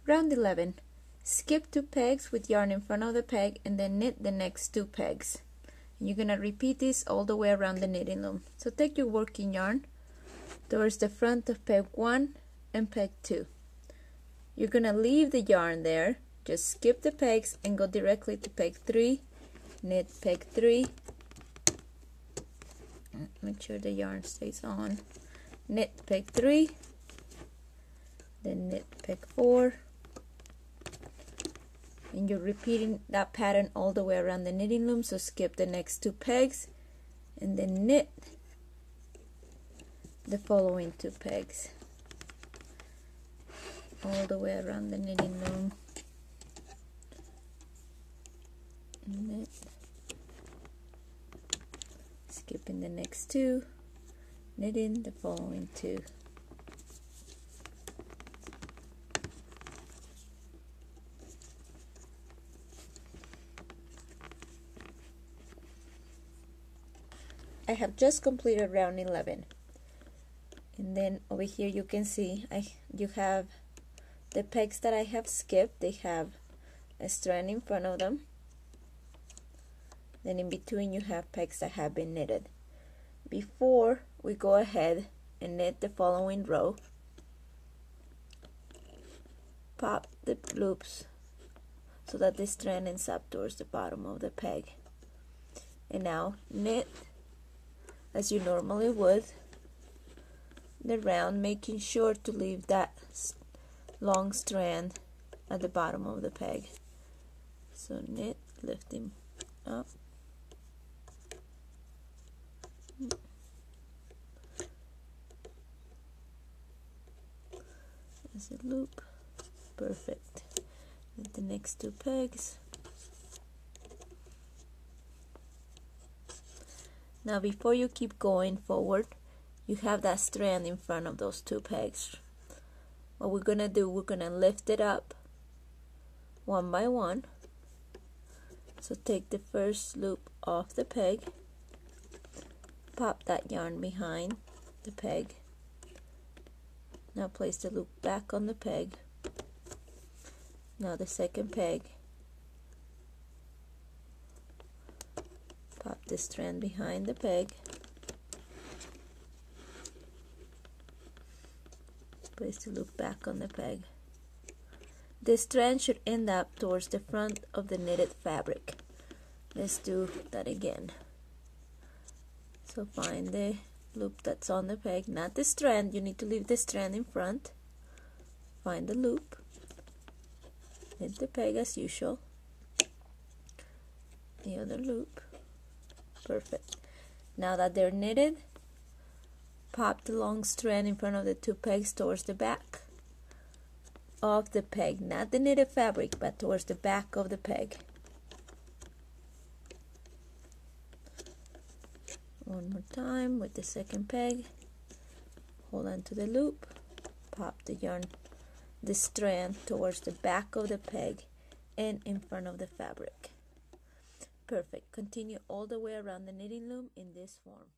Round 11. Skip 2 pegs with yarn in front of the peg and then knit the next 2 pegs. And you're going to repeat this all the way around the knitting loom. So take your working yarn towards the front of peg 1 and peg 2. You're going to leave the yarn there, just skip the pegs and go directly to peg 3, knit peg 3, make sure the yarn stays on, knit peg 3, then knit peg 4, and you're repeating that pattern all the way around the knitting loom. So skip the next 2 pegs and then knit the following 2 pegs all the way around the knitting loom. Knit, skipping the next 2, knitting the following 2. I have just completed round 11, and then over here you can see you have the pegs that I have skipped. They have a strand in front of them, then in between you have pegs that have been knitted. Before we go ahead and knit the following row, pop the loops so that the strand ends up towards the bottom of the peg, and now knit as you normally would the round, making sure to leave that long strand at the bottom of the peg. So knit, lifting up, as a loop. Perfect. Knit the next 2 pegs. Now before you keep going forward, you have that strand in front of those 2 pegs. What we're gonna do, we're gonna lift it up one by one. So take the first loop off the peg, pop that yarn behind the peg. Now place the loop back on the peg. Now the second peg, pop the strand behind the peg, place the loop back on the peg. The strand should end up towards the front of the knitted fabric. Let's do that again. So find the loop that's on the peg, not the strand. You need to leave the strand in front. Find the loop, knit the peg as usual, the other loop. Perfect. Now that they're knitted, pop the long strand in front of the 2 pegs towards the back of the peg, not the knitted fabric, but towards the back of the peg. One more time with the second peg, hold on to the loop, pop the strand towards the back of the peg and in front of the fabric. Perfect. Continue all the way around the knitting loom in this form.